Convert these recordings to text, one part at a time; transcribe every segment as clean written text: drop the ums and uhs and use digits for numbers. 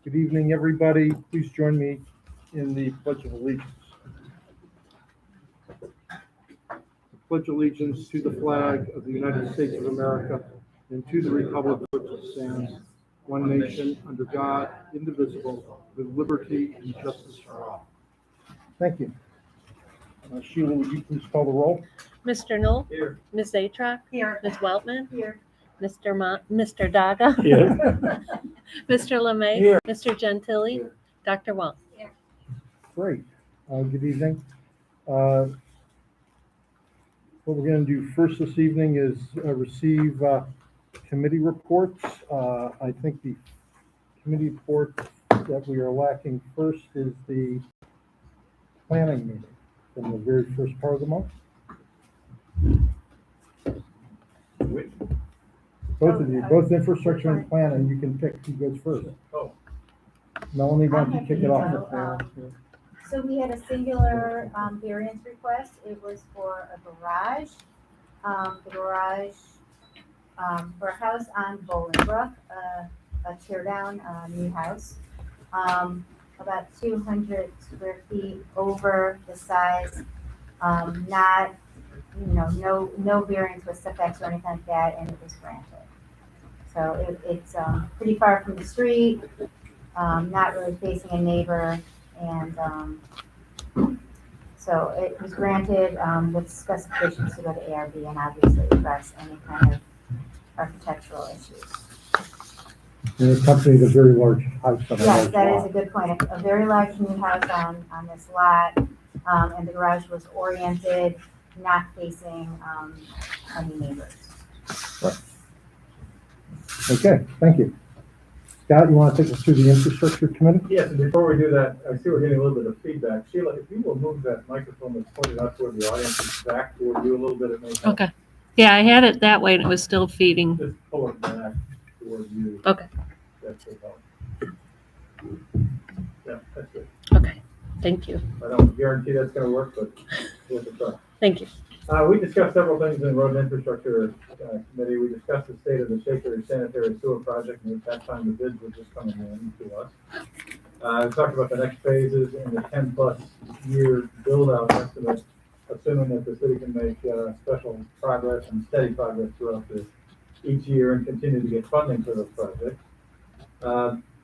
Good evening, everybody. Please join me in the Pledge of Allegiance. I pledge allegiance to the flag of the United States of America and to the republic for which it stands, one nation, under God, indivisible, with liberty and justice for all. Thank you. Sheila, would you please call the roll? Mr. Knoll? Here. Ms. Zatrock? Here. Ms. Weltman? Here. Mr. Daga? Here. Mr. LeMay? Here. Mr. Gentili? Here. Dr. Wong? Great. Good evening. What we're going to do first this evening is receive committee reports. I think the committee report that we are lacking first is the planning meeting from the very first part of the month. Both of you, both infrastructure and planning, you can pick who goes first. Oh. Melanie, why don't you kick it off? So we had a singular variance request. It was for a garage. The garage for a house on Bolingbrook, a tear down new house. About 200 square feet over the size. Not, no variance with setbacks or anything like that, and it was granted. So it's pretty far from the street, not really facing a neighbor, and so it was granted with specifications to go to ARB and obviously address any kind of architectural issues. And it accompanied a very large house on a Yes, large that is lot. a good point. A very large new house on this lot, and the garage was oriented, not facing any neighbors. Okay, thank you. Scott, you want to take us through the infrastructure committee? Yes, and before we do that, I see we're getting a little bit of feedback. Sheila, if you will move that microphone that's pointed out toward the audience back toward you a little bit, it may help. Okay. Yeah, I had it that way and it was still feeding. Just pull it back toward you. Okay. That should help. Yeah, that's good. Okay. Thank you. I don't guarantee that's gonna work, but we'll try. Thank you. We discussed several things in the road and infrastructure committee. We discussed the state of the Shaker sanitary sewer project, and at that time the bids were just coming in to us. We talked about the next phases and the 10+ year build out estimate, assuming that the city can make special progress and steady progress throughout each year and continue to get funding for those projects.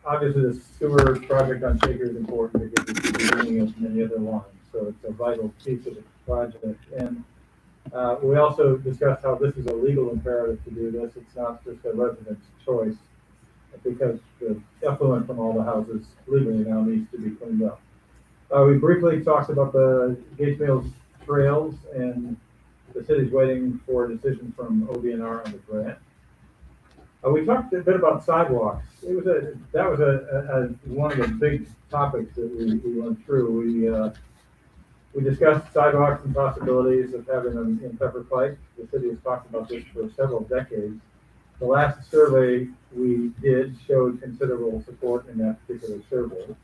Obviously, the sewer project on Shaker is important because it's the beginning of many other lines, so it's a vital piece of the project. And we also discussed how this is a legal imperative to do this. It's not just a resident's choice, because the effluent from all the houses legally now needs to be cleaned up. We briefly talked about the Gates Mills trails, and the city's waiting for a decision from OBNR on the grant. We talked a bit about sidewalks. That was one of the big topics that we went through. We discussed sidewalks and possibilities of having them in Pepper Pike. The city has talked about this for several decades. The last survey we did showed considerable support in that particular survey.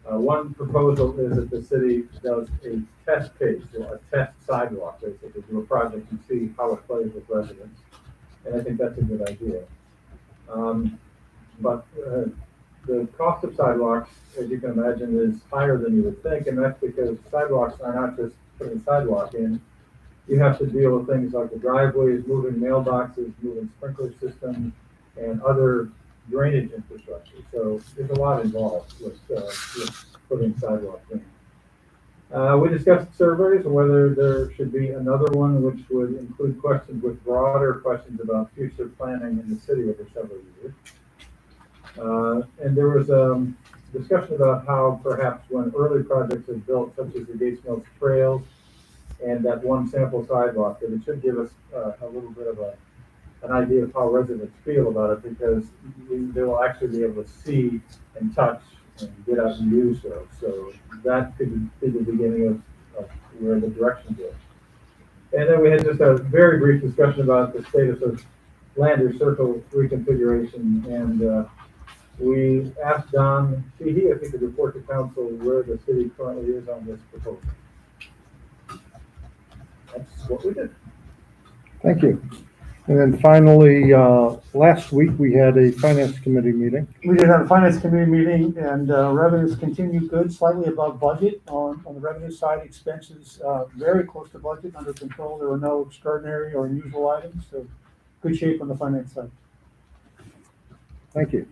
One proposal is that the city does a test case, or a test sidewalk, basically do a project and see how it plays with residents. And I think that's a good idea. But the cost of sidewalks, as you can imagine, is higher than you would think, and that's because sidewalks are not just putting a sidewalk in. You have to deal with things like the driveways, moving mailboxes, moving sprinkler systems, and other drainage infrastructure. So there's a lot involved with putting sidewalks in. We discussed surveys and whether there should be another one which would include questions with broader questions about future planning in the city over several years. And there was discussion about how perhaps when early projects are built, such as the Gates Mills trails and that one sample sidewalk, that it should give us a little bit of an idea of how residents feel about it, because they will actually be able to see and touch and get out and use those. So that could be the beginning of where the direction goes. And then we had just a very brief discussion about the status of Landers Circle reconfiguration, and we asked Don Sheehy if he could report to council where the city currently is on this proposal. That's what we did. Thank you. And then finally, last week, we had a finance committee meeting. We did have a finance committee meeting and revenues continued good, slightly above budget on the revenue side. Expenses very close to budget, under control. There were no extraordinary or unusual items, so good shape on the finance side. Thank you.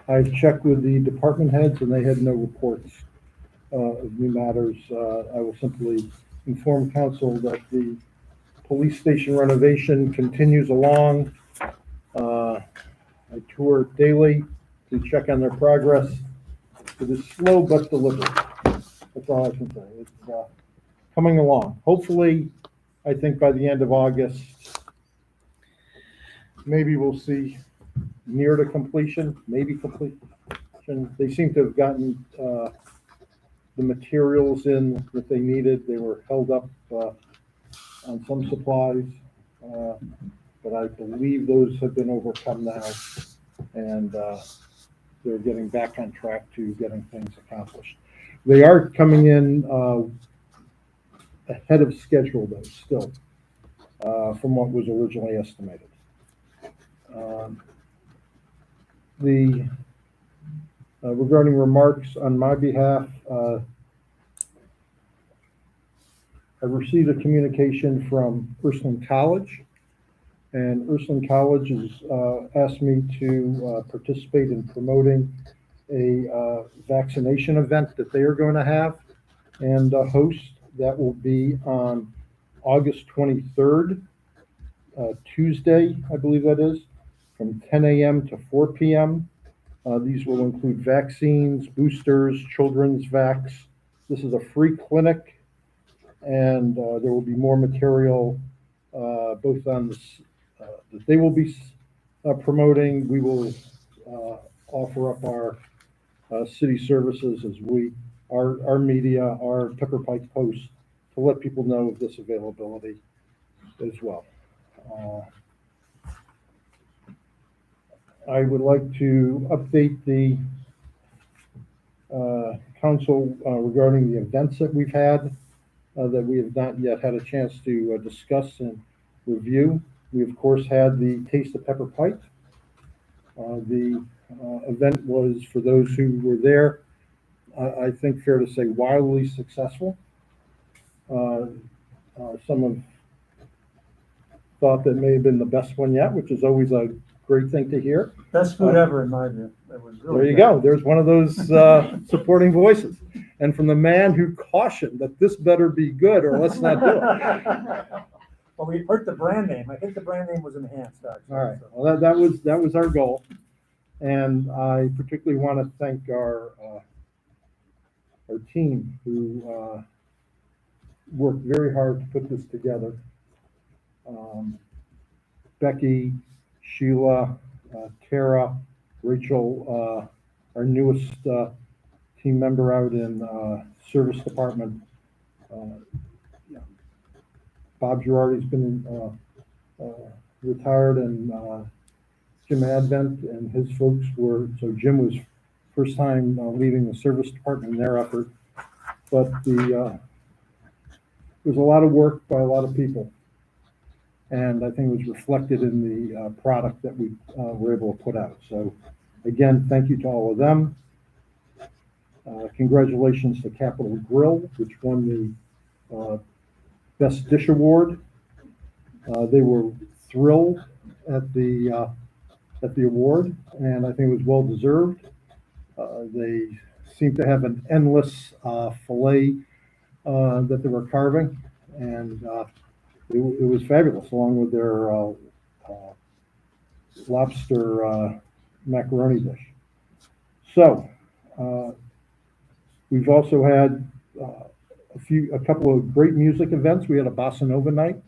I checked with the department heads and they had no reports of new matters. I will simply inform council that the police station renovation continues along. I tour daily to check on their progress. It is slow but deliberate. That's all I can say. It's coming along. Hopefully, I think by the end of August, maybe we'll see near to completion, maybe completion. They seem to have gotten the materials in that they needed. They were held up on some supplies, but I believe those have been overcome now, and they're getting back on track to getting things accomplished. They are coming in ahead of schedule, though, still, from what was originally estimated. Regarding remarks on my behalf, I received a communication from Ursuline College, and Ursuline College has asked me to participate in promoting a vaccination event that they are going to have and host. That will be on August 23rd, Tuesday, I believe that is, from 10 a.m. to 4 p.m. These will include vaccines, boosters, children's vax. This is a free clinic, and there will be more material both on this that they will be promoting. We will offer up our city services as our media, our Pepper Pike Post, to let people know of this availability as well. I would like to update the council regarding the events that we've had that we have not yet had a chance to discuss and review. We, of course, had the Taste of Pepper Pike. The event was, for those who were there, I think fair to say, wildly successful. Some have thought that may have been the best one yet, which is always a great thing to hear. Best food ever in my view. It was really There you good. go. There's one of those supporting voices. And from the man who cautioned that this better be good or let's not do it. Well, we hurt the brand name. I think the brand name was enhanced, actually. All right. So. Well, that was our goal. And I particularly want to thank our team who worked very hard to put this together. Becky, Sheila, Tara, Rachel, our newest team member out in service department. Bob Girardi's been retired, and Jim Advent and his folks were, so Jim was first time leading the service department in their effort. But there's a lot of work by a lot of people. And I think it was reflected in the product that we were able to put out. So again, thank you to all of them. Congratulations to Capital Grill, which won the Best Dish Award. They were thrilled at the award, and I think it was well deserved. They seem to have an endless fillet that they were carving, and it was fabulous, along with their lobster macaroni dish. So we've also had a couple of great music events. We had a bossa nova night,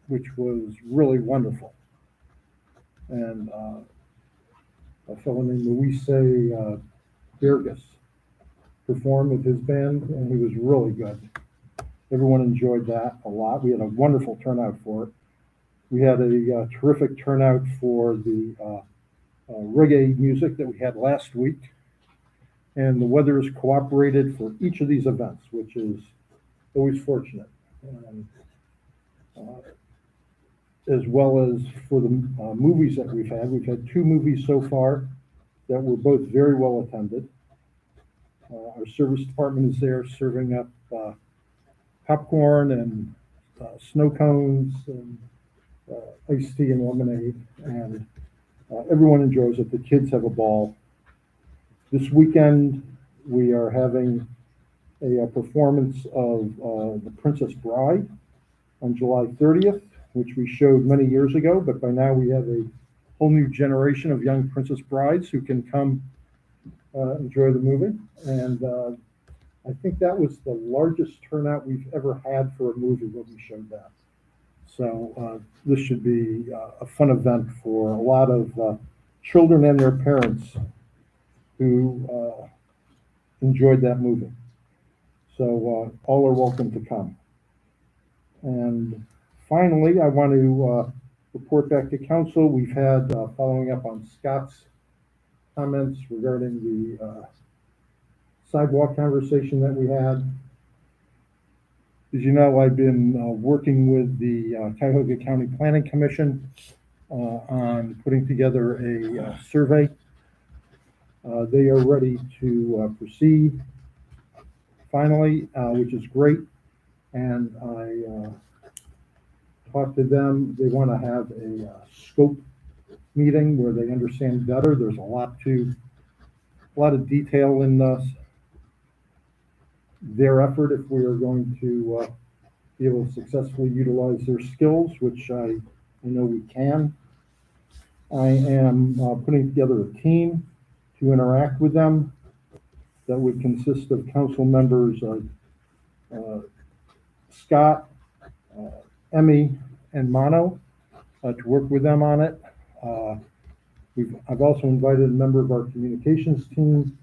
which was really wonderful, and a fellow named Luis Burgess performed with his band, and he was really good. Everyone enjoyed that a lot. We had a wonderful turnout for it. We had a terrific turnout for the reggae music that we had last week. And the weather has cooperated for each of these events, which is always fortunate. And, as well as for the movies that we've had. We've had 2 movies so far that were both very well attended. Our service department is there serving up popcorn and snow cones and iced tea and lemonade, and everyone enjoys it. The kids have a ball. This weekend, we are having a performance of The Princess Bride on July 30th, which we showed many years ago, but by now we have a whole new generation of young Princess Brides who can come enjoy the movie. And I think that was the largest turnout we've ever had for a movie when we showed that. So this should be a fun event for a lot of children and their parents who enjoyed that movie. So all are welcome to come. And finally, I want to report back to council. We've had, following up on Scott's comments regarding the sidewalk conversation that we had. As you know, I've been working with the Cuyahoga County Planning Commission on putting together a survey. They are ready to proceed finally, which is great. And I talked to them. They want to have a scope meeting where they understand better. There's a lot of detail in their effort if we are going to be able to successfully utilize their skills, which I know we can. I am putting together a team to interact with them that would consist of council members Scott, Emmy, and Mono to work with them on it. I've also invited a member of our communications team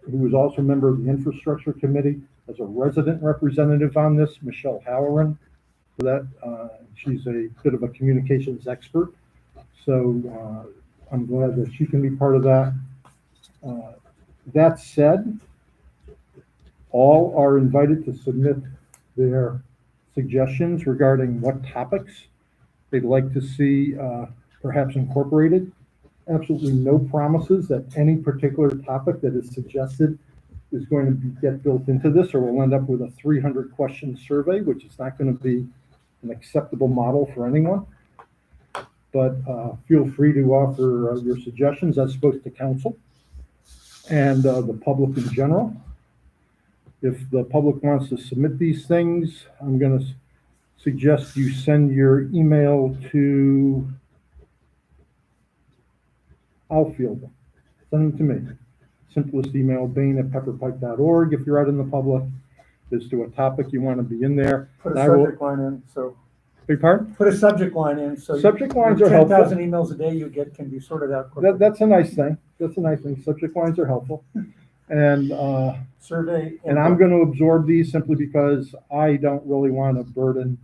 who is also a member of the infrastructure committee as a resident representative on this, Michelle Halloran. So that she's a bit of a communications expert. So I'm glad that she can be part of that. That said, all are invited to submit their suggestions regarding what topics they'd like to see perhaps incorporated. Absolutely no promises that any particular topic that is suggested is going to get built into this, or we'll end up with a 300 question survey, which is not going to be an acceptable model for anyone. But feel free to offer your suggestions as both to council and the public in general. If the public wants to submit these things, I'm going to suggest you send your email to, I'll field them. Send them to me. Simplest email, bain@pepperpike.org. If you're out in the public, as to a topic you want to be in there. Put a subject line in, so. Beg pardon? Put a subject line in, so. Subject lines are helpful. 10,000 emails a day you get can be sorted out quickly. That's a nice thing. That's a nice thing. Subject lines are helpful. And Survey. and I'm going to absorb these simply because I don't really want to burden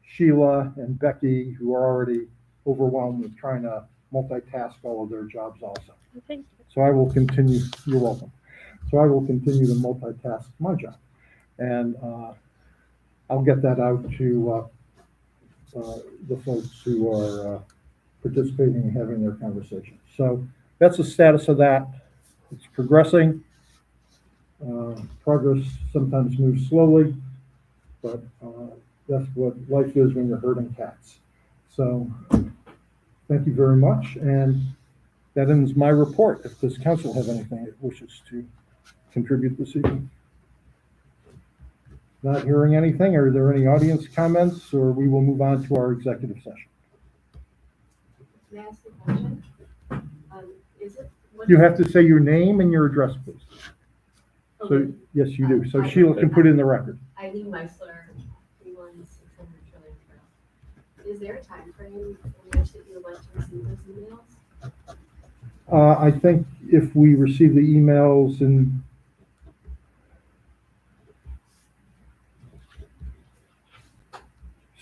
Sheila and Becky, who are already overwhelmed with trying to multitask all of their jobs also. Thank you. So I will continue, you're welcome. So I will continue to multitask my job. And I'll get that out to the folks who are participating and having their conversation. So that's the status of that. It's progressing. Progress sometimes moves slowly, but that's what life is when you're herding cats. So thank you very much. And that ends my report. If does council have anything it wishes to contribute this evening? Not hearing anything. Are there any audience comments, or we will move on to our executive session? May I ask a question? Is it? You have to say your name and your address, please. So, Okay. yes, you do. So Sheila can put it in the record. Eileen Meisler, 31600 Trillium Trail. Is there a time frame in which that you would like to receive those emails? I think if we receive the emails and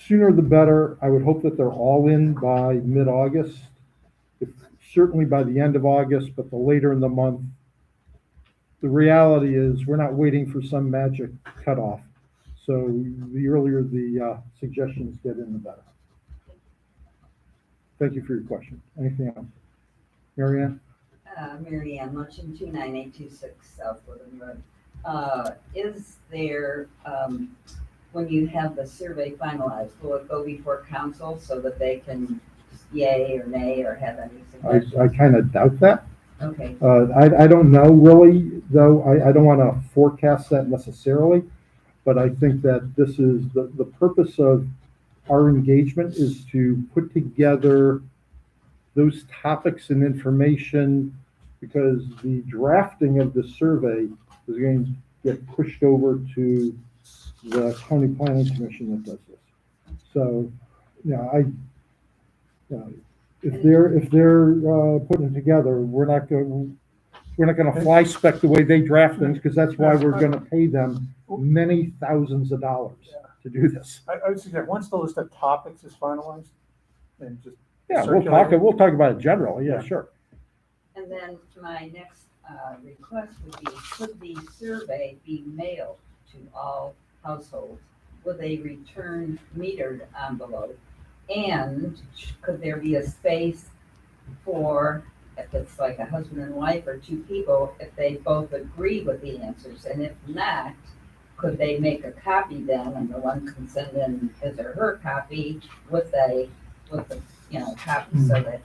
sooner the better. I would hope that they're all in by mid-August, certainly by the end of August, but the later in the month. The reality is we're not waiting for some magic cutoff. So the earlier the suggestions get in, the better. Thank you for your question. Anything else? Mary Ann? Mary Ann Luncheon, 29826 South Woodland Road. Is there, when you have the survey finalized, will it go before council so that they can yay or nay or have any suggestions? I kind of doubt that. Okay, I don't know really, though. I don't want to forecast that necessarily, but I think that this is the purpose of our engagement is to put together those topics and information, because the drafting of the survey is going to get pushed over to the county planning commission that does this. So, if they're putting it together, we're not going to fly spec the way they draft things, because that's why we're going to pay them many thousands of dollars to do this. I would suggest, once the list of topics is finalized, and just Yeah, circulate it. we'll talk about it generally, yeah, sure. and then my next request would be, could the survey be mailed to all households with a return metered envelope? And could there be a space for, if it's like a husband and wife or two people, if they both agree with the answers? And if not, could they make a copy then, and the one can send in his or her copy with the copy, so that.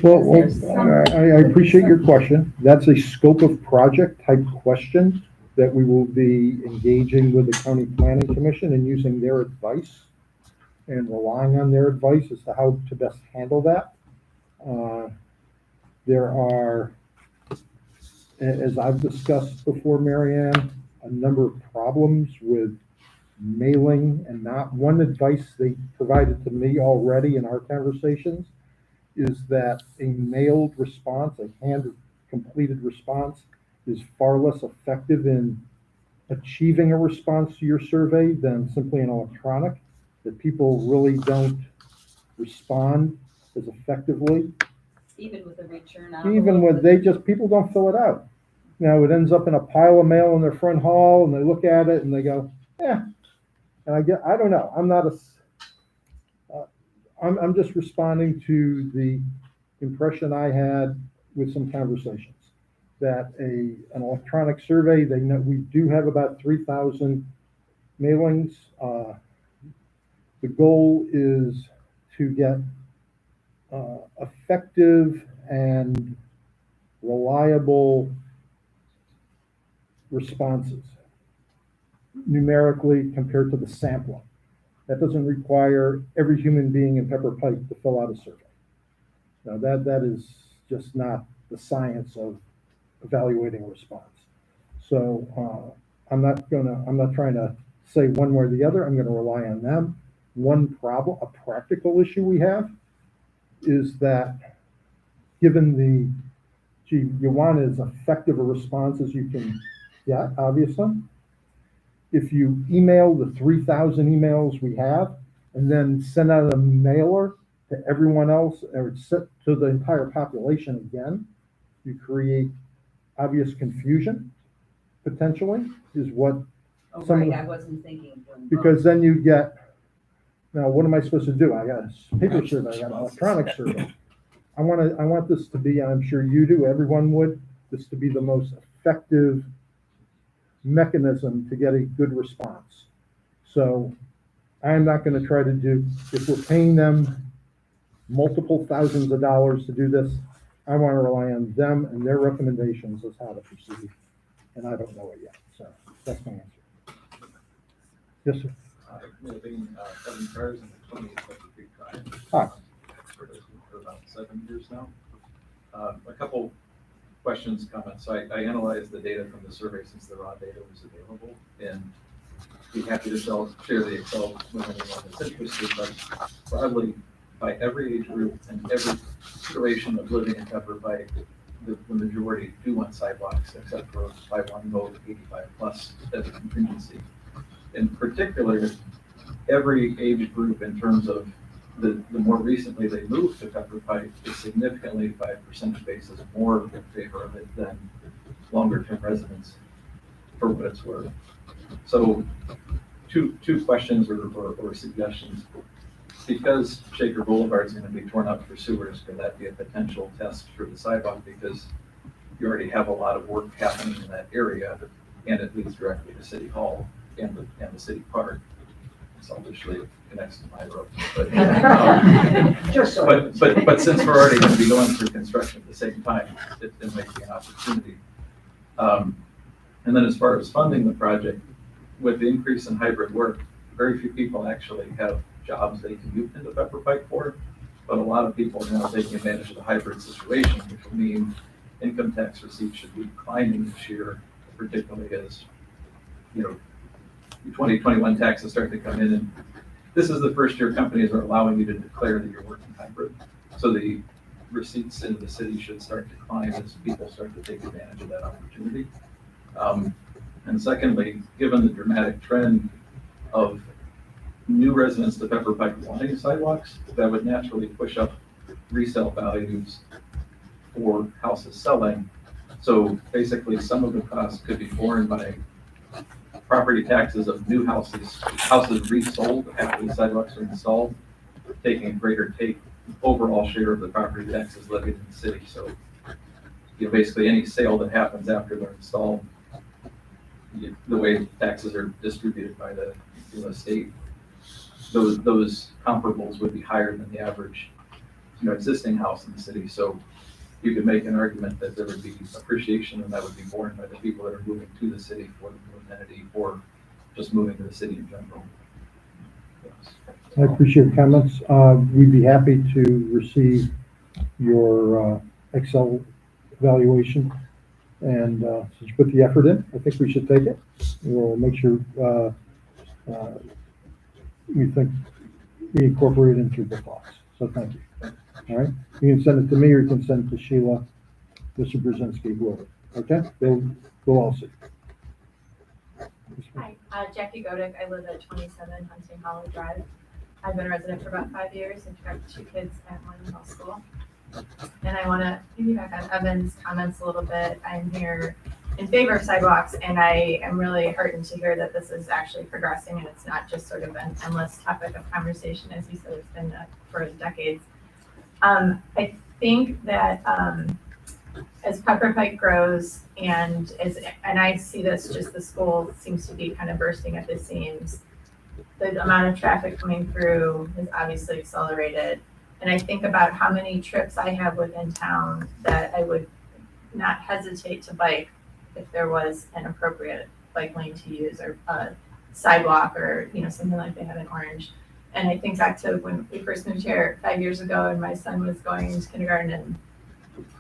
Well, because there's some- I appreciate your question. That's a scope of project type question that we will be engaging with the county planning commission and using their advice and relying on their advice as to how to best handle that. There are, as I've discussed before, Mary Ann, a number of problems with mailing, and not one advice they provided to me already in our conversations is that a mailed response, a hand-completed response, is far less effective in achieving a response to your survey than simply an electronic, that people really don't respond as effectively. Even with a return envelope? Even when people don't fill it out. It ends up in a pile of mail in their front hall, and they look at it and they go, yeah. And I don't know. I'm just responding to the impression I had with some conversations that an electronic survey, they know we do have about 3,000 mailings. The goal is to get effective and reliable responses numerically compared to the sampling. That doesn't require every human being in Pepper Pike to fill out a survey. Now that is just not the science of evaluating a response. So I'm not trying to say one way or the other. I'm going to rely on them. One problem, a practical issue we have, is that given you want as effective a response as you can get, obviously. If you email the 3,000 emails we have and then send out a mailer to everyone else, or to the entire population again, you create obvious confusion, potentially, is what Oh, some of right, the- I wasn't thinking of doing both. because then you get, now what am I supposed to do? I got a paper survey, I got an electronic survey. I want this to be, and I'm sure you do, everyone would, this to be the most effective mechanism to get a good response. So I'm not going to try to do, if we're paying them multiple thousands of dollars to do this, I want to rely on them and their recommendations as how to proceed. And I don't know it yet. So that's my answer. Yes, sir. Living Kevin Cars in the 20th Creek Drive. Hi. For about 7 years now. A couple questions, comments. So I analyzed the data from the survey since the raw data was available, and be happy to share the Excel with anyone that's interested, but broadly, by every age group and every iteration of living in Pepper Pike, the majority do want sidewalks, except for by one vote, 85 plus as a contingency. In particular, every age group in terms of the more recently they moved to Pepper Pike is significantly 5% basis more in favor of it than longer term residents, for what it's worth. So two questions or suggestions. Because Shaker Boulevard is going to be torn up for sewers, could that be a potential test for the sidewalk? Because you already have a lot of work happening in that area, and it leads directly to City Hall and the city park. Selfishly, it connects to my road. But since we're already going to be going through construction at the same time, it might be an opportunity. And then as far as funding the project, with the increase in hybrid work, very few people actually have jobs they can move into Pepper Pike for, but a lot of people are now taking advantage of the hybrid situation, which will mean income tax receipts should be climbing this year, particularly as, 2021 taxes start to come in. And this is the first year companies are allowing you to declare that you're working hybrid. So the receipts into the city should start to climb as people start to take advantage of that opportunity. And secondly, given the dramatic trend of new residents to Pepper Pike wanting sidewalks, that would naturally push up resale values for houses selling. So basically, some of the costs could be borne by property taxes of new houses resold after the sidewalks are installed, taking a greater overall share of the property taxes levied in the city. So, basically any sale that happens after they're installed, the way taxes are distributed by the state, those comparables would be higher than the average, existing house in the city. So you could make an argument that there would be appreciation, and that would be borne by the people that are moving to the city for the new amenity, or just moving to the city in general. I appreciate your comments. We'd be happy to receive your Excel evaluation. And since you put the effort in, I think we should take it. We'll make sure we think we incorporate it into the thoughts. So thank you. All right. You can send it to me, or you can send it to Sheila, Mr. Brzezinski, whoever. Okay? We'll all see. Hi, Jackie Godick. I live at 27 Hunting Hollow Drive. I've been a resident for about 5 years and got 2 kids at Moreland Middle School. And I want to piggyback on Evan's comments a little bit. I'm here in favor of sidewalks, and I am really heartened to hear that this is actually progressing and it's not just sort of an endless topic of conversation, as you said, it's been for decades. I think that as Pepper Pike grows, and I see this, just the school seems to be kind of bursting at the seams. The amount of traffic coming through has obviously accelerated. And I think about how many trips I have within town that I would not hesitate to bike if there was an appropriate bike lane to use, or a sidewalk, or something like they have in Orange. And I think back to when we first moved here 5 years ago, and my son was going into kindergarten and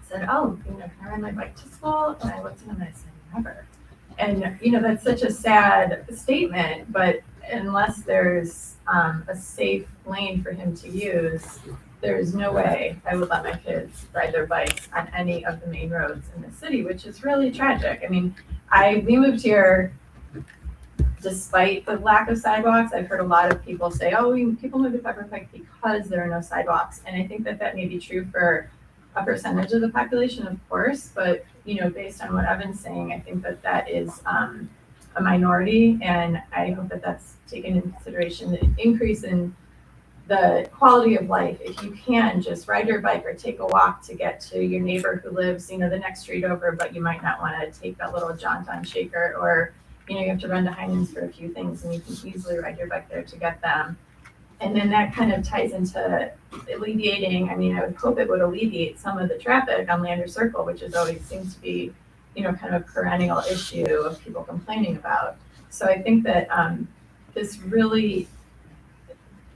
said, "Oh, can I ride my bike to school?" And I looked at him and I said, "Never." And that's such a sad statement, but unless there's a safe lane for him to use, there's no way I would let my kids ride their bikes on any of the main roads in the city, which is really tragic. I mean, we moved here despite the lack of sidewalks. I've heard a lot of people say, "Oh, people move to Pepper Pike because there are no sidewalks," and I think that may be true for a percentage of the population, of course, but based on what Evan's saying, I think that is a minority, and I hope that that's taken into consideration. The increase in the quality of life, if you can just ride your bike or take a walk to get to your neighbor who lives the next street over, but you might not want to take that little jaunt on Shaker, or you have to run to Heinen's for a few things, and you can easily ride your bike there to get them. And then that kind of ties into alleviating, I would hope it would alleviate some of the traffic on Lander Circle, which is always seems to be, kind of a perennial issue of people complaining about. So I think that this really,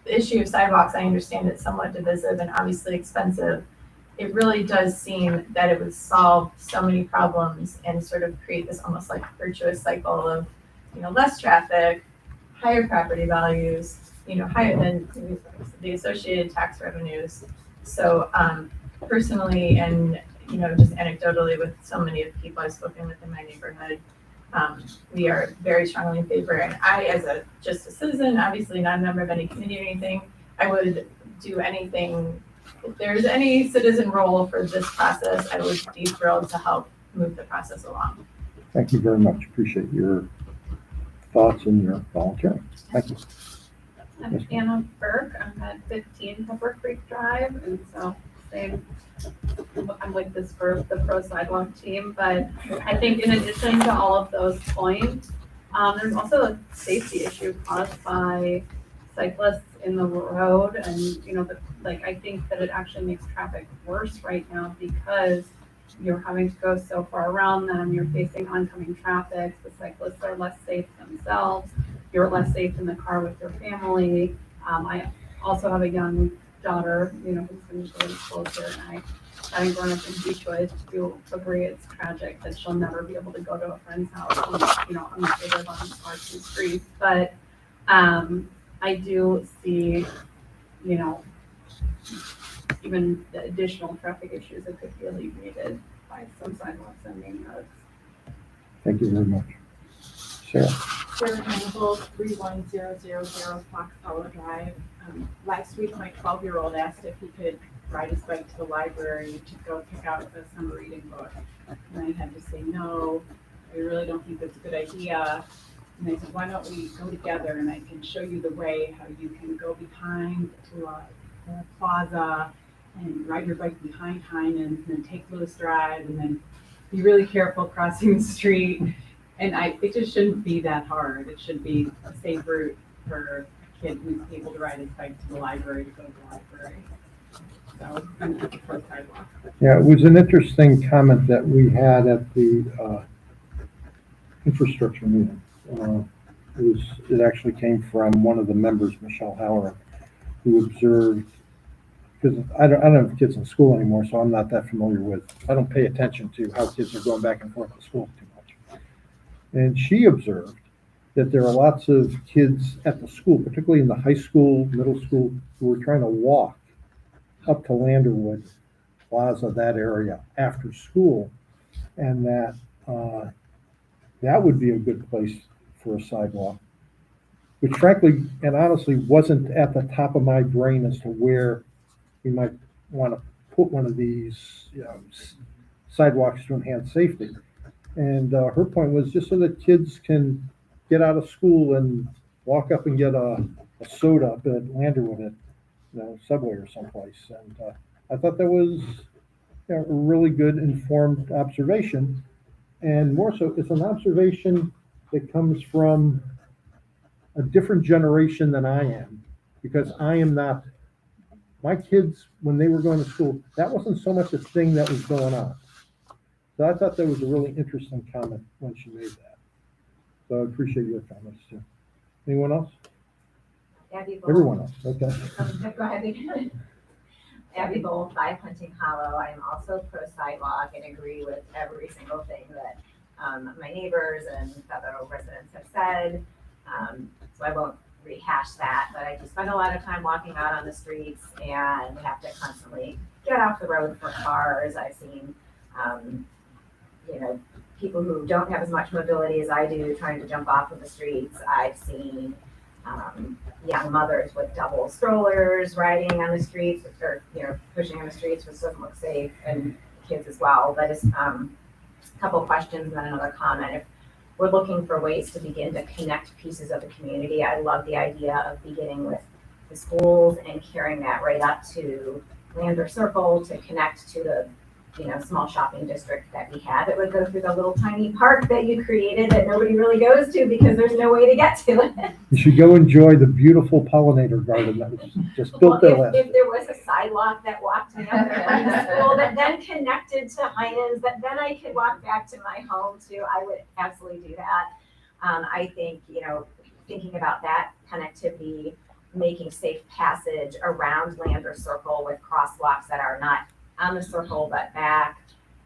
the issue of sidewalks, I understand it's somewhat divisive and obviously expensive. It really does seem that it would solve so many problems and sort of create this almost like virtuous cycle of, less traffic, higher property values, higher than the associated tax revenues. So personally, and just anecdotally with so many of the people I've spoken with in my neighborhood, we are very strongly in favor. And I, as just a citizen, obviously not a member of any committee or anything, I would do anything. If there's any citizen role for this process, I would be thrilled to help move the process along. Thank you very much. Appreciate your thoughts in your volunteering. Thank you. I'm Anna Burke. I'm at 15 Pepper Creek Drive, and so same. I'm with this group, the Pro Sidewalk team, but I think in addition to all of those points, there's also a safety issue caused by cyclists in the road, and I think that it actually makes traffic worse right now because you're having to go so far around them. You're facing oncoming traffic. The cyclists are less safe themselves. You're less safe in the car with your family. I also have a young daughter, who's going to go closer, and having grown up in Beechwood, do agree it's tragic that she'll never be able to go to a friend's house, unless they live on parts and streets. But I do see, even the additional traffic issues that could be alleviated by some sidewalks and main roads. Thank you very much. Sarah? Sarah Hannibal, 31000 Fox Hollow Drive. Last week, my 12-year-old asked if he could ride his bike to the library to go pick out the summer reading book. And I had to say, no, I really don't think that's a good idea. And I said, why don't we go together and I can show you the way how you can go behind to a plaza and ride your bike behind Heinen's and then take Lewis Drive and then be really careful crossing the street. And it just shouldn't be that hard. It should be a safe route for a kid who's able to ride his bike to the library to go to the library. So I'm for sidewalk. Yeah, it was an interesting comment that we had at the infrastructure meeting. It actually came from one of the members, Michelle Howard, who observed, because I don't have kids in school anymore, so I'm not that familiar with, I don't pay attention to how kids are going back and forth to school too much. And she observed that there are lots of kids at the school, particularly in the high school, middle school, who are trying to walk up to Landerwood Plaza, that area, after school, and that that would be a good place for a sidewalk, which frankly and honestly wasn't at the top of my brain as to where we might want to put one of these sidewalks to enhance safety. And her point was just so that kids can get out of school and walk up and get a soda up at Landerwood at Subway or someplace. And I thought that was a really good informed observation. And more so, it's an observation that comes from a different generation than I am, because I am not, my kids, when they were going to school, that wasn't so much a thing that was going on. So I thought that was a really interesting comment when she made that. So I appreciate your comments too. Anyone else? Abby Bowl. Everyone else, okay. Go ahead. Abby Bowl, 5 Hunting Hollow. I am also pro sidewalk and agree with every single thing that my neighbors and fellow residents have said. So I won't rehash that, but I do spend a lot of time walking out on the streets and have to constantly get off the road for cars. I've seen, people who don't have as much mobility as I do trying to jump off of the streets. I've seen young mothers with double strollers riding on the streets, or pushing on the streets, which doesn't look safe, and kids as well. But it's a couple questions and then another comment. If we're looking for ways to begin to connect pieces of the community, I love the idea of beginning with the schools and carrying that right up to Lander Circle to connect to the small shopping district that we have. It would go through the little tiny park that you created that nobody really goes to because there's no way to get to it. You should go enjoy the beautiful pollinator garden that was just built there last year. If there was a sidewalk that walked me up there from the school that then connected to Heinen's, that then I could walk back to my home too, I would absolutely do that. I think, thinking about that connectivity, making safe passage around Lander Circle with crosswalks that are not on the circle but back.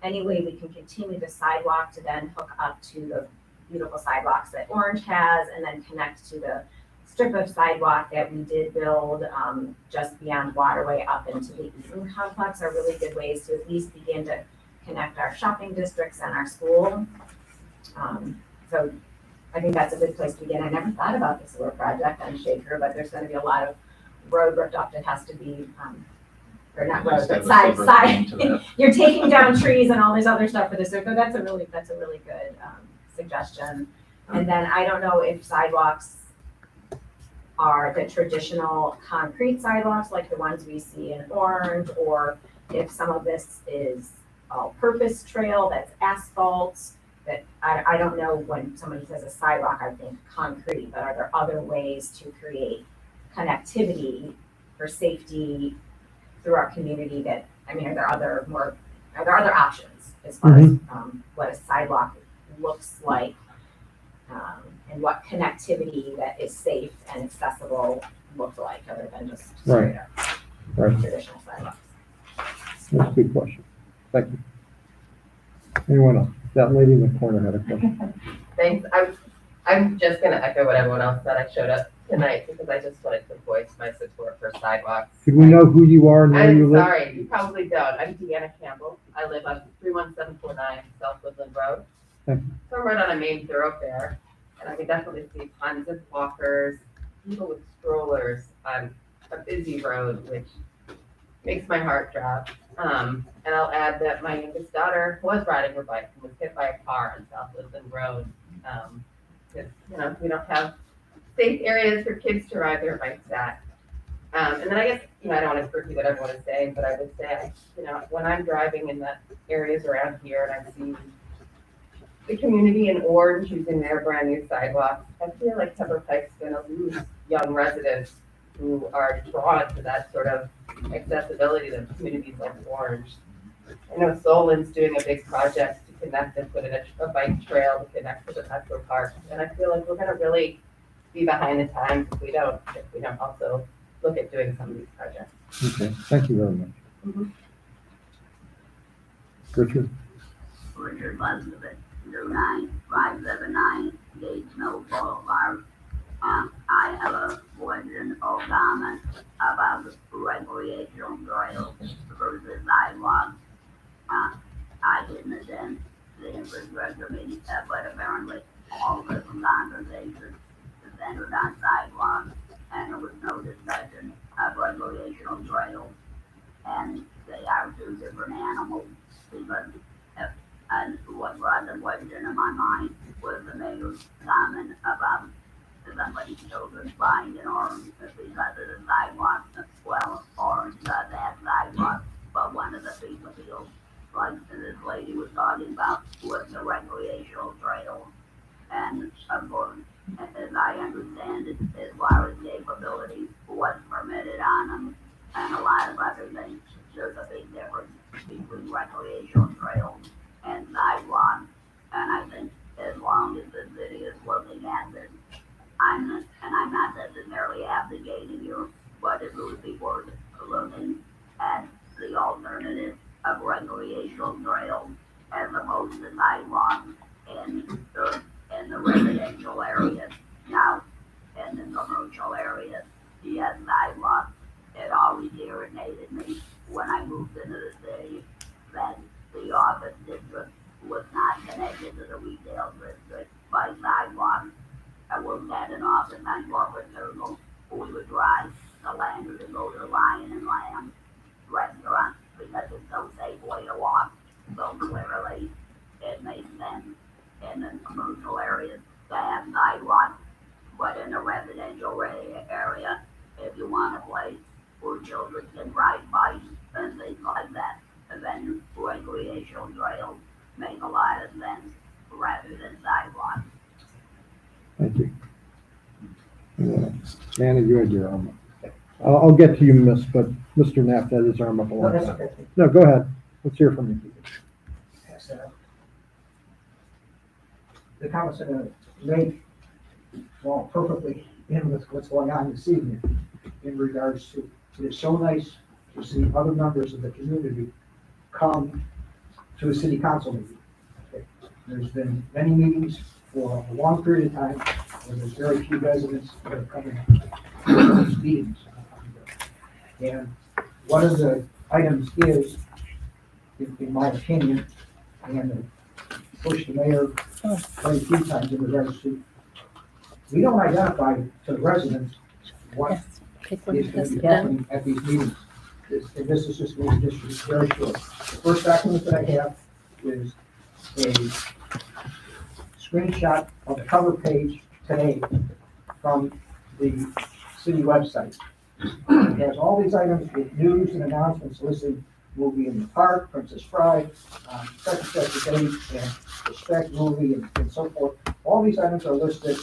Any way we can continue the sidewalk to then hook up to the beautiful sidewalks that Orange has, and then connect to the strip of sidewalk that we did build just beyond Waterway up into the Eaton complex are really good ways to at least begin to connect our shopping districts and our school. So I think that's a good place to begin. I never thought about the sewer project on Shaker, but there's going to be a lot of road ripped up that has to be or not road, but side. You're taking down trees and all this other stuff for this. So that's a really good suggestion. And then I don't know if sidewalks are the traditional concrete sidewalks, like the ones we see in Orange, or if some of this is all-purpose trail that's asphalt, that I don't know. When somebody says a sidewalk, I think concrete, but are there other ways to create connectivity for safety through our community that, I mean, are there other options as far as what a sidewalk looks like, and what connectivity that is safe and accessible looks like, other than just straight up traditional sidewalks? That's a good question. Thank you. Anyone else? That lady in the corner had a question. Thanks. I'm just gonna echo what everyone else said. I showed up tonight because I just wanted to voice my support for sidewalks. Could we know who you are and where you I'm live? sorry, you probably don't. I'm Deanna Campbell. I live on 31749 South Woodland Road. Thank So I'm right on a main thoroughfare, and I can definitely see tons of walkers, people with strollers on a busy road, which makes my heart drop. And I'll add that my youngest daughter was riding her bike and was hit by a car on South Woodland Road. Because, we don't have safe areas for kids to ride their bikes at. And then I guess, I don't want to repeat what everyone is saying, but I would say, when I'm driving in the areas around here and I see the community in Orange using their brand new sidewalks, I feel like Pike's gonna lose young residents who are drawn to that sort of accessibility to communities like Orange. I know Solon's doing a big project to connect and put in a bike trail to connect to the Petro Park, and I feel like we're gonna really be behind the times if we don't also look at doing some of these projects. Okay, thank you very much. Richard? Richard Buskovich, 09579 Gate Snow Boulevard. I have a question or comment about the recreational trails versus sidewalks. I didn't attend the infrastructure meeting, but apparently all of the conversations centered on sidewalks, and there was no discussion of recreational trails, and they are two different animals, because and what brought the question in my mind was the mayor's comment about somebody's children flying in Orange because of the sidewalk. Well, Orange does have sidewalks, but one of the people feels like this lady was talking about was the recreational trail. And of course, as I understand it, as far as capabilities, what's permitted on them, and a lot of other things, there's a big difference between recreational trails and sidewalks. And I think as long as the city is looking at this, I'm not necessarily advocating you, but it would be worth looking at the alternative of recreational trails as opposed to sidewalks in the residential areas. Now, in the commercial areas, yes, sidewalks. It always irritated me when I moved into the city that the office district was not connected to the retail district by sidewalks. I worked at an office on Corporate Circle. We would drive the Lander to go to the Lion and Lamb restaurant because it's so safe way to walk. So clearly, it made sense in the commercial areas to have sidewalks, but in the residential area, if you want a place where children can ride bikes and things like that, then recreational trails make a lot of sense rather than sidewalks. Thank you. Manny, you had your arm up. I'll get to you, miss, but Mr. Knapp had his arm up a long time. No, go ahead. Let's hear from you. The comments I'm going to make fall perfectly in with what's going on this evening in regards to, it is so nice to see other members of the community come to a city council meeting. Okay. There's been many meetings for a long period of time where there's very few residents that are coming to these meetings. And one of the items is, in my opinion, and pushed the mayor quite a few times in regards to, we don't identify to the residents what is going to be happening at these meetings. And this is just going to be very short. The first document that I have is a screenshot of the cover page today from the city website. It has all these items with news and announcements listed, movie in the park, Princess Bride, such and such a date, and the spec movie, and so forth. All these items are listed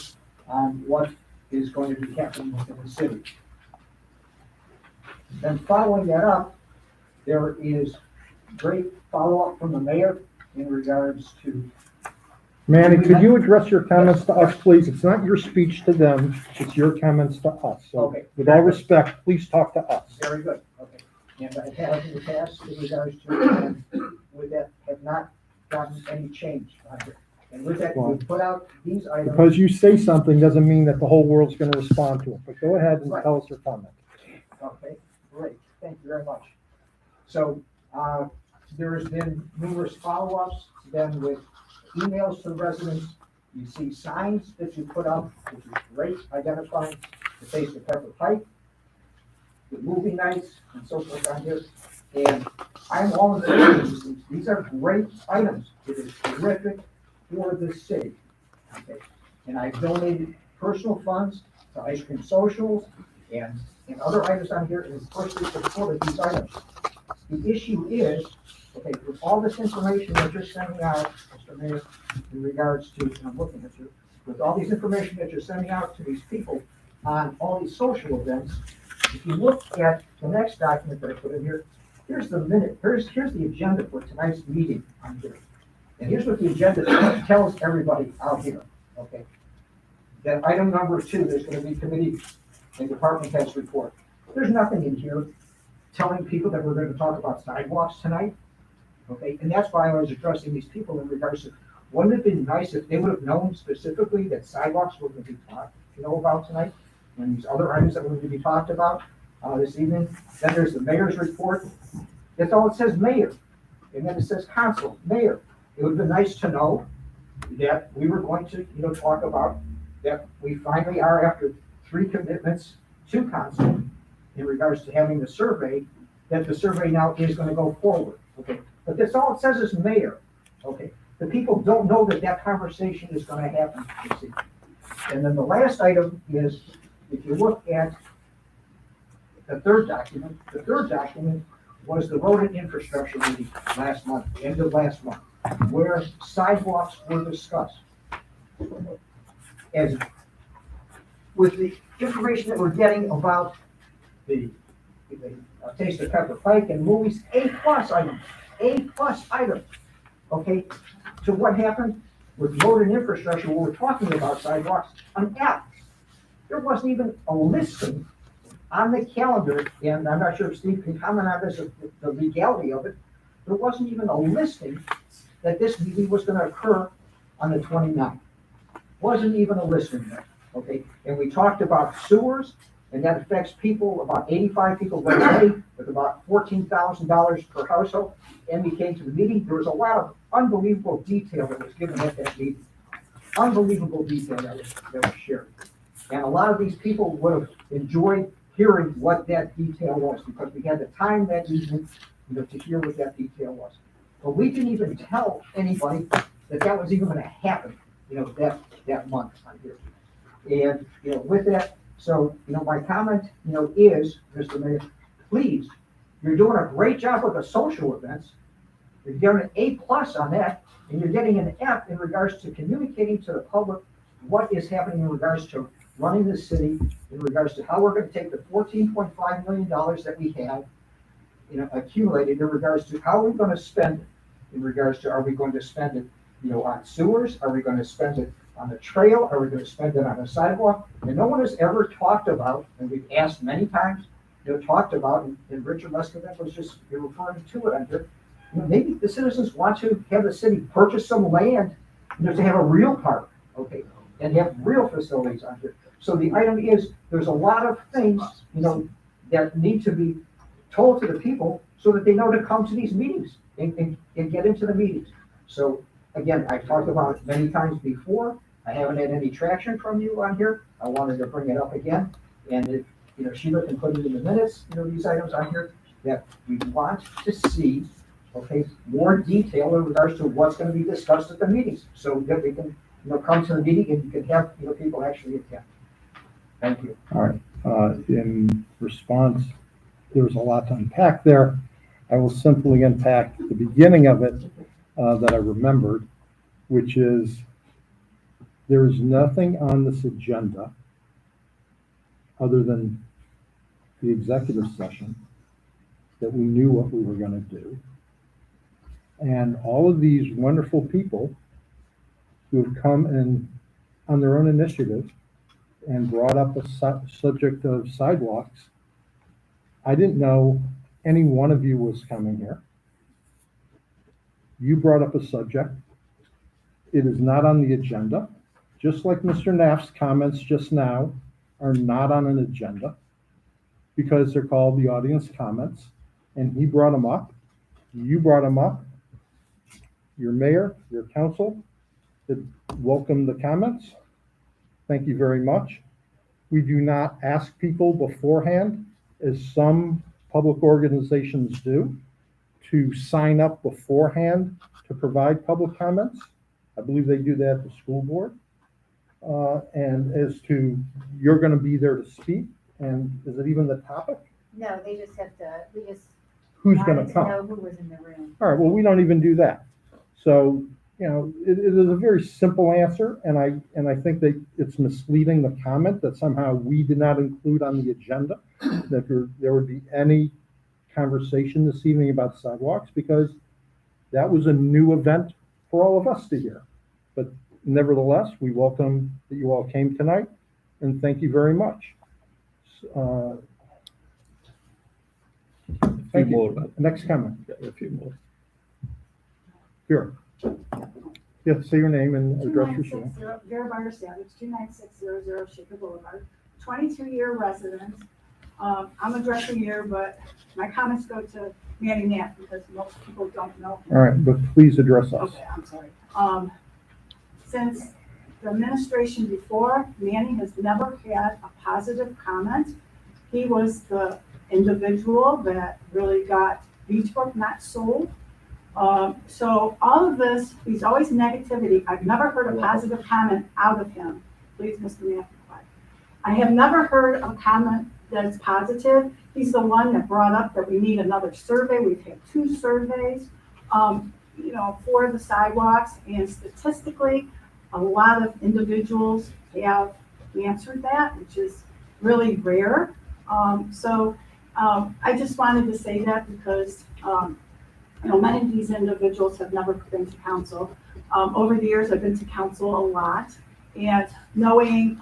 on what is going to be happening within the city. Then following that up, there is great follow-up from the mayor in regards to. Manny, could you address your comments to us, please? It's not your speech to them, it's your comments to us. So Okay. with all respect, please talk to us. Very good, okay. And I have in the past in regards to, and with that, have not gotten any change on it. And with that, we put out these items. Because you say something doesn't mean that the whole world's gonna respond to it, but go ahead and tell us your comment. Okay, great, thank you very much. So, there has been numerous follow-ups, then with emails to the residents. You see signs that you put up, which is great, identifying the face of Pepper Pike, the movie nights, and so forth on here. And I'm all in favor of these things. These are great items. It is terrific for the city. Okay, and I've donated personal funds to ice cream socials and other items on here, and personally supported these items. The issue is, okay, with all this information that you're sending out, Mr. Mayor, in regards to, and I'm looking at you, with all these information that you're sending out to these people on all these social events, if you look at the next document that I put in here, here's the minute, here's the agenda for tonight's meeting on here. And here's what the agenda tells everybody out here, okay? That item number 2, there's gonna be committee and department heads report. There's nothing in here telling people that we're gonna talk about sidewalks tonight, okay? And that's why I was addressing these people in regards to, wouldn't it have been nice if they would have known specifically that sidewalks were gonna be talked, about tonight? And these other items that were going to be talked about, this evening. Then there's the mayor's report. That's all it says, mayor. And then it says council, mayor. It would have been nice to know that we were going to, talk about that we finally are, after 3 commitments to council in regards to having the survey, that the survey now is going to go forward, okay? But that's all it says is mayor, okay? The people don't know that that conversation is going to happen this evening. And then the last item is, if you look at the third document was the road and infrastructure meeting last month, end of last month, where sidewalks were discussed. As with the information that we're getting about the Taste of Pepper Pike and movies, A+ item, okay? So what happened with road and infrastructure, when we're talking about sidewalks, an F. There wasn't even a listing on the calendar, and I'm not sure if Steve can comment on this, the legality of it. There wasn't even a listing that this meeting was gonna occur on the 29th. Wasn't even a listing there, okay? And we talked about sewers, and that affects people, about 85 people every day, with about $14,000 per household. And we came to the meeting, there was a lot of unbelievable detail that was given at that meeting. Unbelievable detail that was shared. And a lot of these people would have enjoyed hearing what that detail was, because we had the time that evening, to hear what that detail was. But we didn't even tell anybody that that was even gonna happen, that month on here. And, with that, so, my comment, is, Mr. Mayor, please, you're doing a great job with the social events. You're getting an A+ on that, and you're getting an F in regards to communicating to the public what is happening in regards to running the city, in regards to how we're gonna take the $14.5 million that we have, accumulated, in regards to how we're gonna spend it. In regards to, are we going to spend it, on sewers? Are we gonna spend it on the trail? Are we gonna spend it on a sidewalk? And no one has ever talked about, and we've asked many times, talked about, and Richard Muscovich was just referring to it under, maybe the citizens want to have the city purchase some land, to have a real park, okay, and have real facilities on here. So the item is, there's a lot of things, that need to be told to the people so that they know to come to these meetings and get into the meetings. So again, I've talked about it many times before. I haven't had any traction from you on here. I wanted to bring it up again. And if, Sheila can put it in the minutes, these items on here, that we want to see, okay, more detail in regards to what's going to be discussed at the meetings, so that we can come to the meeting and you can have, people actually attend. Thank you. All right, in response, there was a lot to unpack there. I will simply unpack the beginning of it that I remembered, which is there is nothing on this agenda other than the executive session that we knew what we were going to do. And all of these wonderful people who have come in on their own initiative and brought up a subject of sidewalks. I didn't know any one of you was coming here. You brought up a subject. It is not on the agenda, just like Mr. Knapp's comments just now are not on an agenda because they're called the audience comments, and he brought them up. You brought them up. Your mayor, your council, welcome the comments. Thank you very much. We do not ask people beforehand, as some public organizations do, to sign up beforehand to provide public comments. I believe they do that at the school board. And as to, you're going to be there to speak, and is it even the topic? No, they just have to, we just Who's going wanted to to come? know who was in the room. All right, well, we don't even do that. So, it is a very simple answer, and I think that it's misleading the comment that somehow we did not include on the agenda, that there would be any conversation this evening about sidewalks, because that was a new event for all of us to hear. But nevertheless, we welcome that you all came tonight, and thank you very much. Thank you. Next comment. A few more. Here. Yeah, say your name and address your show. Vera Meyer Savage, 29600 Shaker Boulevard, 22-year resident. I'm addressing here, but my comments go to Manny Knapp because most people don't know him. All right, but please address us. Okay, I'm sorry. Since the administration before, Manny has never had a positive comment. He was the individual that really got Beachbrook not sold. So all of this, he's always negativity. I've never heard a positive comment out of him. Please, Mr. Knapp. I have never heard a comment that's positive. He's the one that brought up that we need another survey. We've had 2 surveys, for the sidewalks, and statistically, a lot of individuals have answered that, which is really rare. I just wanted to say that because, many of these individuals have never been to council. Over the years, I've been to council a lot, and knowing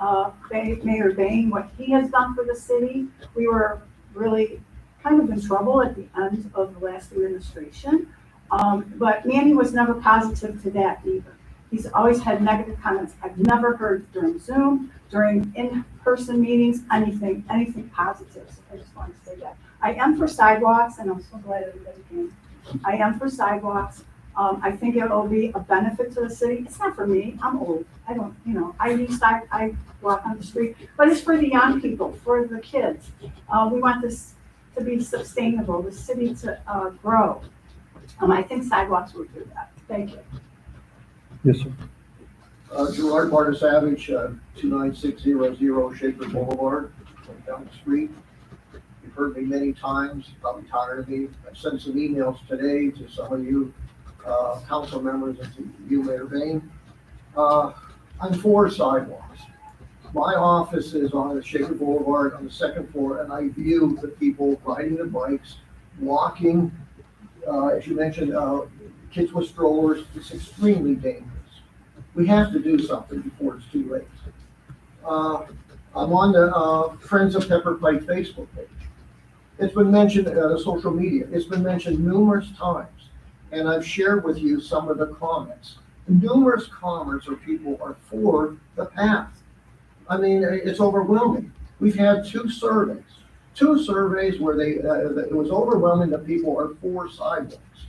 Mayor Bain, what he has done for the city, we were really kind of in trouble at the end of the last administration. But Manny was never positive to that either. He's always had negative comments. I've never heard during Zoom, during in-person meetings, anything positive. So I just wanted to say that. I am for sidewalks, and I'm so glad everybody came. I am for sidewalks. I think it will be a benefit to the city. It's not for me. I'm old. I don't, I walk on the street, but it's for the young people, for the kids. We want this to be sustainable, the city to grow. I think sidewalks will do that. Thank you. Yes, sir. Gerard Marta Savage, 29600 Shaker Boulevard, down the street. You've heard me many times, probably tired of me. I've sent some emails today to some of you council members and to you, Mayor Bain. I'm for sidewalks. My office is on the Shaker Boulevard on the 2nd floor, and I view the people riding their bikes, walking, as you mentioned, kids with strollers. It's extremely dangerous. We have to do something before it's too late. I'm on the Friends of Pepper Pike Facebook page. It's been mentioned social media. It's been mentioned numerous times, and I've shared with you some of the comments. Numerous comments or people are for the path. I mean, it's overwhelming. We've had 2 surveys where it was overwhelming that people are for sidewalks.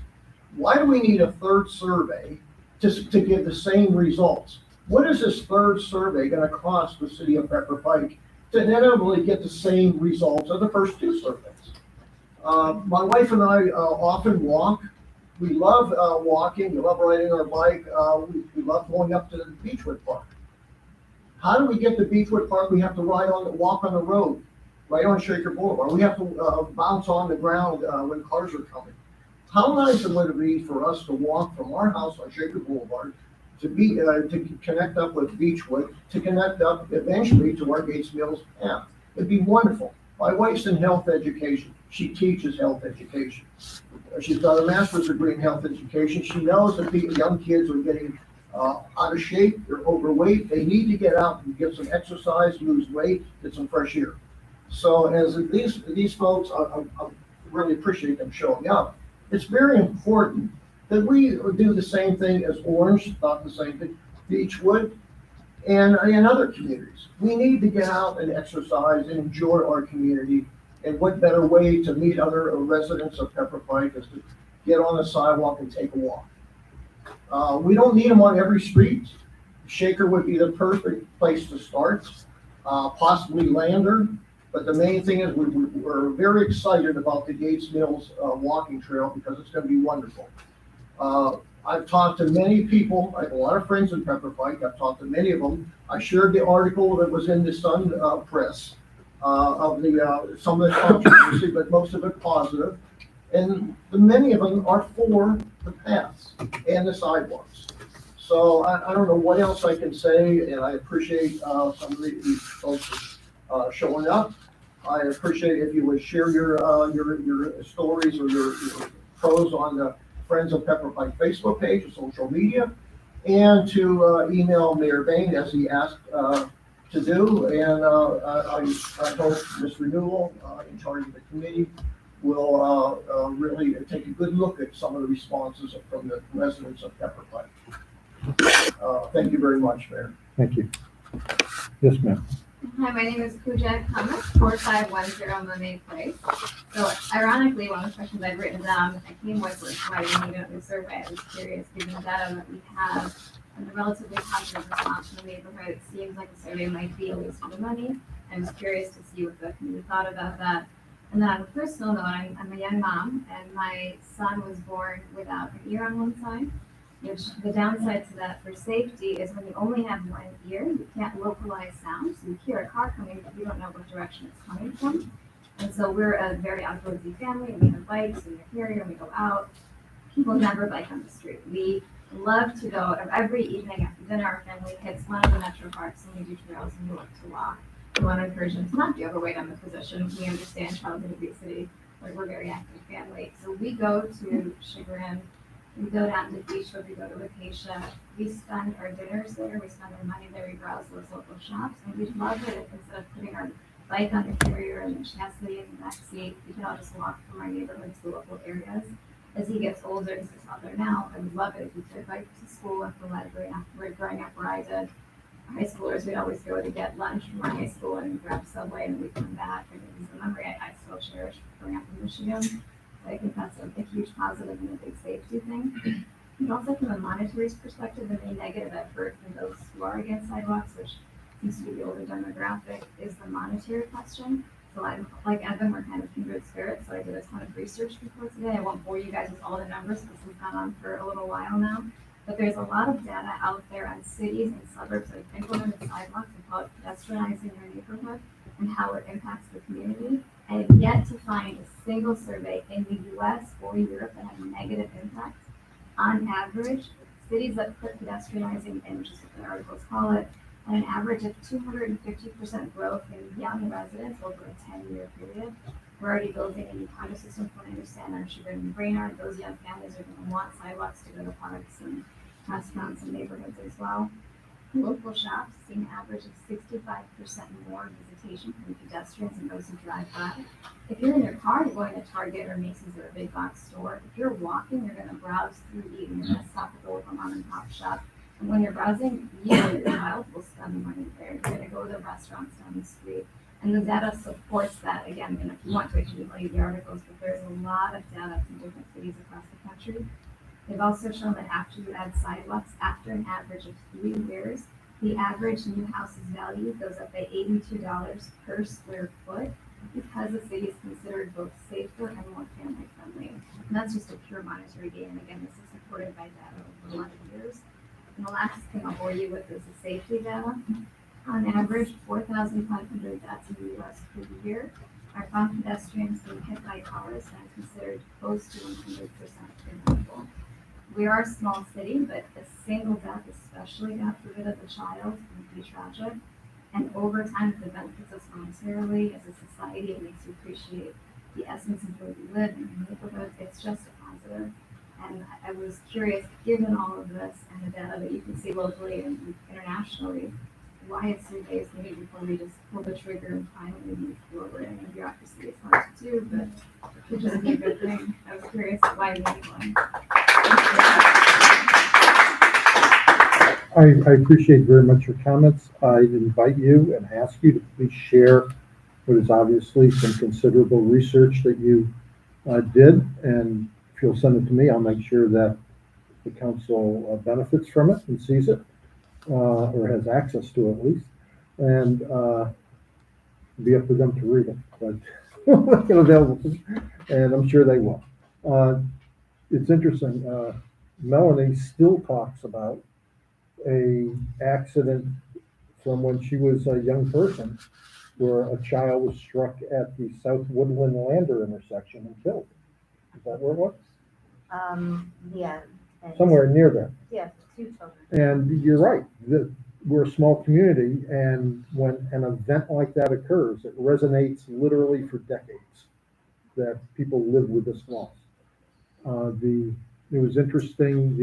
Why do we need a 3rd survey to give the same results? What is this 3rd survey going to cost the city of Pepper Pike to inevitably get the same results of the first 2 surveys? My wife and I often walk We love walking, we love riding our bike, we love going up to the Beechwood Park. How do we get to Beechwood Park? We have to walk on the road, right on Shaker Boulevard. We have to bounce on the ground when cars are coming. How nice would it be for us to walk from our house on Shaker Boulevard to connect up with Beechwood, to connect up eventually to our Gates Mills path? It'd be wonderful. My wife's in health education. She teaches health education. She's got a master's degree in health education. She knows that the young kids are getting out of shape, they're overweight. They need to get out and get some exercise, lose weight, get some fresh air. So as these folks, I really appreciate them showing up. It's very important that we do the same thing as Orange, not the same thing, Beechwood, and other communities. We need to get out and exercise and enjoy our community. And what better way to meet other residents of Pepper Pike is to get on the sidewalk and take a walk. We don't need them on every street. Shaker would be the perfect place to start, possibly Lander. But the main thing is we're very excited about the Gates Mills walking trail because it's going to be wonderful. I've talked to many people. I have a lot of friends in Pepper Pike. I've talked to many of them. I shared the article that was in the Sun Press of some of the controversy, but most of it positive. And many of them are for the paths and the sidewalks. So I don't know what else I can say, and I appreciate some of these folks showing up. I appreciate if you would share your stories or your pros on the Friends of Pepper Pike Facebook page or social media, and to email Mayor Bain as he asked to do. And I hope Mr. Newell, in charge of the committee, will really take a good look at some of the responses from the residents of Pepper Pike. Thank you very much, Mayor. Thank you. Yes, ma'am. Hi, my name is Pooja Kamath, 4510 Monet Place. So ironically, one of the questions I've written down, I came with was why we need a survey. I was curious, given the data that we have and the relatively positive response from the neighborhood, it seems like a survey might be a waste of the money. I was curious to see what the community thought about that. And then on a personal note, I'm a young mom, and my son was born without an ear on one side, which the downside to that for safety is when you only have one ear, you can't localize sound. So you hear a car coming, but you don't know what direction it's coming from. And so we're a very outdoorsy family. We have bikes and a carrier, and we go out. People never bike on the street. We love to go every evening after dinner. Our family hits one of the metro parks, and we do trails and we look to walk. We want to encourage them to not be overweight on the position. We understand childhood obesity. We're a very active family. So we go to Chagrin. We go down to Beechwood, we go to Acacia, we spend our dinners there, we spend our money there, we browse those local shops, and we love it if instead of putting our bike on the carrier and the chassis in the back seat, we can all just walk from our neighborhood to the local areas. As he gets older, because he's out there now, I would love it if we could bike to school at the library afterward. Growing up where I did, high schoolers, we'd always go to get lunch from our high school and grab Subway, and we'd come back, and it was a memory I still cherish growing up in Michigan. I think that's a huge positive and a big safety thing. And also from a monetary perspective, the main negative I've heard from those who are against sidewalks, which seems to be the older demographic, is the monetary question. So I'm like Evan, we're kind of kindred spirits, so I did a ton of research before today. I won't bore you guys with all the numbers because we've gone on for a little while now. But there's a lot of data out there on cities and suburbs that have implemented sidewalks and call it pedestrianizing their neighborhood and how it impacts the community. I have yet to find a single survey in the US or Europe that had a negative impact. On average, cities that put pedestrianizing in, which is what the articles call it, at an average of 250% growth in young residents over a 10-year period. We're already building a new condo system from what I understand on Chagrin and Brainerd. Those young families are going to want sidewalks to go to parks and restaurants and neighborhoods as well. Local shops see an average of 65% more visitation from pedestrians and those who drive by. If you're in your car, you're going to Target or Macy's or a big box store. If you're walking, you're going to browse through Eden. You're going to stop at the local mom and pop shop. And when you're browsing, you and your child will spend the money there. You're going to go to the restaurants down the street. And the data supports that. Again, and if you want to, I can email you the articles, but there's a lot of data from different cities across the country. They've also shown that after you add sidewalks, after an average of 3 years, the average new house's value goes up by $82 per square foot because the city is considered both safer and more family friendly. And that's just a pure monetary gain. Again, this is supported by data over 11 years. And the last thing I'll bore you with is the safety data. On average, 4,500 deaths in the US per year are found pedestrians being hit by cars and considered close to 100% preventable. We are a small city, but a single death, especially God forbid of a child, would be tragic. And over time, if it benefits us monetarily as a society, it makes you appreciate the essence of where you live in your neighborhood. It's just a positive. And I was curious, given all of this and the data that you can see locally and internationally, why a survey is needed before we just pull the trigger and finally move forward. I know bureaucracy is hard to do, but it's just a good thing. I was curious why we need one. I appreciate very much your comments. I'd invite you and ask you to please share what is obviously some considerable research that you did. And if you'll send it to me, I'll make sure that the council benefits from it and sees it, or has access to it at least. And be up to them to read it, but we'll make it available to them, and I'm sure they will. It's interesting. Melanie still talks about a accident from when she was a young person where a child was struck at the South Woodland Lander intersection and killed. Is that where it was? Yeah. and- Somewhere near there. Yeah, 2 children. And you're right. We're a small community, and when an event like that occurs, it resonates literally for decades that people live with this loss. It was interesting.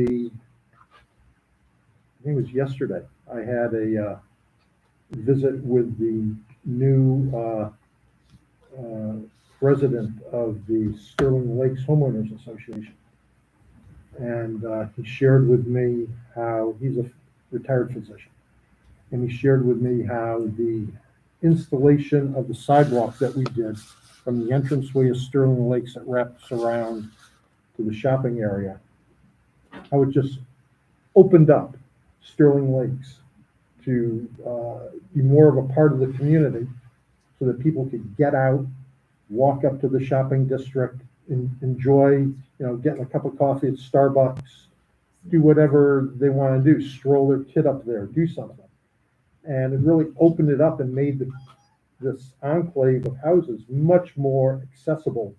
I think it was yesterday. I had a visit with the new president of the Sterling Lakes Homeowners Association. And he shared with me how he's a retired physician. And he shared with me how the installation of the sidewalk that we did from the entranceway of Sterling Lakes that wraps around to the shopping area, how it just opened up Sterling Lakes to be more of a part of the community so that people could get out, walk up to the shopping district, enjoy, getting a cup of coffee at Starbucks, do whatever they want to do, stroll their kid up there, do something. And it really opened it up and made this enclave of houses much more accessible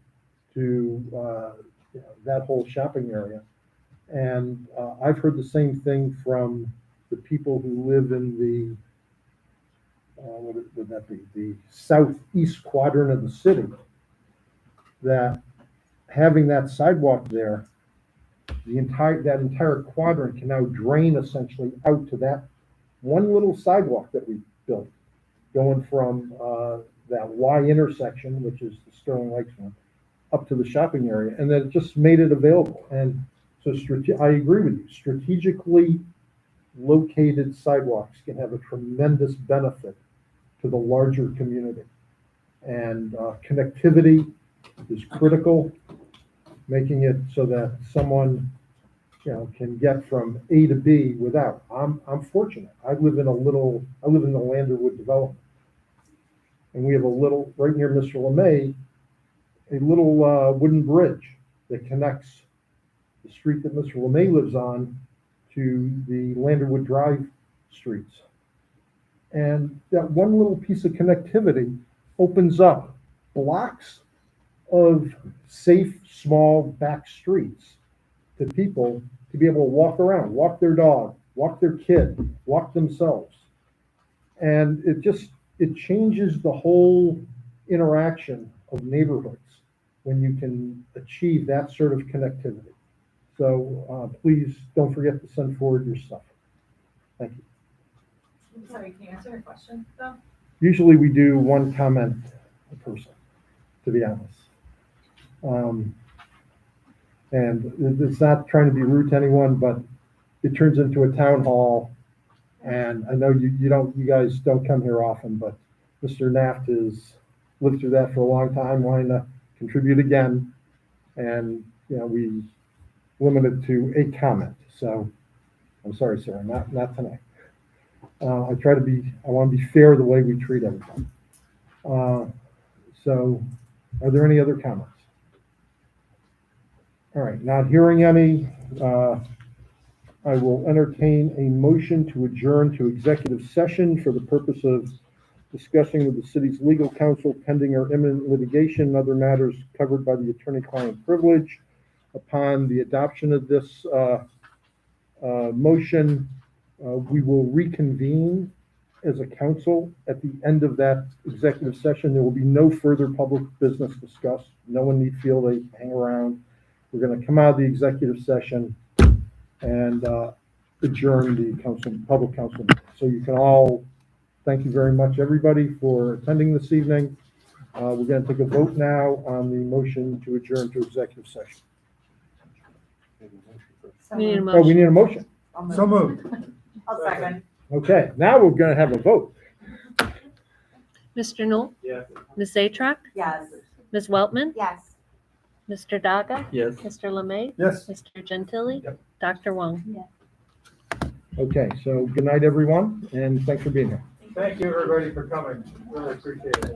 to that whole shopping area. And I've heard the same thing from the people who live in the, what would that be, the southeast quadrant of the city, that having that sidewalk there, that entire quadrant can now drain essentially out to that one little sidewalk that we built, going from that Y intersection, which is the Sterling Lakes one, up to the shopping area, and then it just made it available. And so I agree with you. Strategically located sidewalks can have a tremendous benefit to the larger community. And connectivity is critical, making it so that someone can get from A to B without. I'm fortunate. I live in the Landerwood development, and we have a little, right near Mr. LeMay, a little wooden bridge that connects the street that Mr. LeMay lives on to the Landerwood Drive streets. And that one little piece of connectivity opens up blocks of safe, small back streets to people to be able to walk around, walk their dog, walk their kid, walk themselves. And it changes the whole interaction of neighborhoods when you can achieve that sort of connectivity. So please don't forget to send forward your stuff. Thank you. Sorry, can you answer your question though? Usually we do one comment a person, to be honest. And it's not trying to be rude to anyone, but it turns into a town hall. And I know you guys don't come here often, but Mr. Naft has lived through that for a long time, wanting to contribute again. And, we limited to a comment. So I'm sorry, sir, not tonight. I want to be fair the way we treat everybody. So are there any other comments? All right, not hearing any, I will entertain a motion to adjourn to executive session for the purpose of discussing with the city's legal counsel pending or imminent litigation and other matters covered by the attorney-client privilege. Upon the adoption of this motion, we will reconvene as a council at the end of that executive session. There will be no further public business discussed. No one need feel they hang around. We're going to come out of the executive session and adjourn the council, public council. So you can all, thank you very much, everybody, for attending this evening. We're going to take a vote now on the motion to adjourn to executive session. We need a Oh, we motion. need a motion. So moved. I'll second. Okay, now we're going to have a vote. Mr. Knoll? Yes. Ms. Zatrek? Yes. Ms. Weltman? Yes. Mr. Daga? Yes. Mr. Lemay? Yes. Mr. Gentili? Yep. Dr. Wong? Okay, so good night, everyone, and thanks for being here. Thank you, everybody, for coming. Really appreciate it.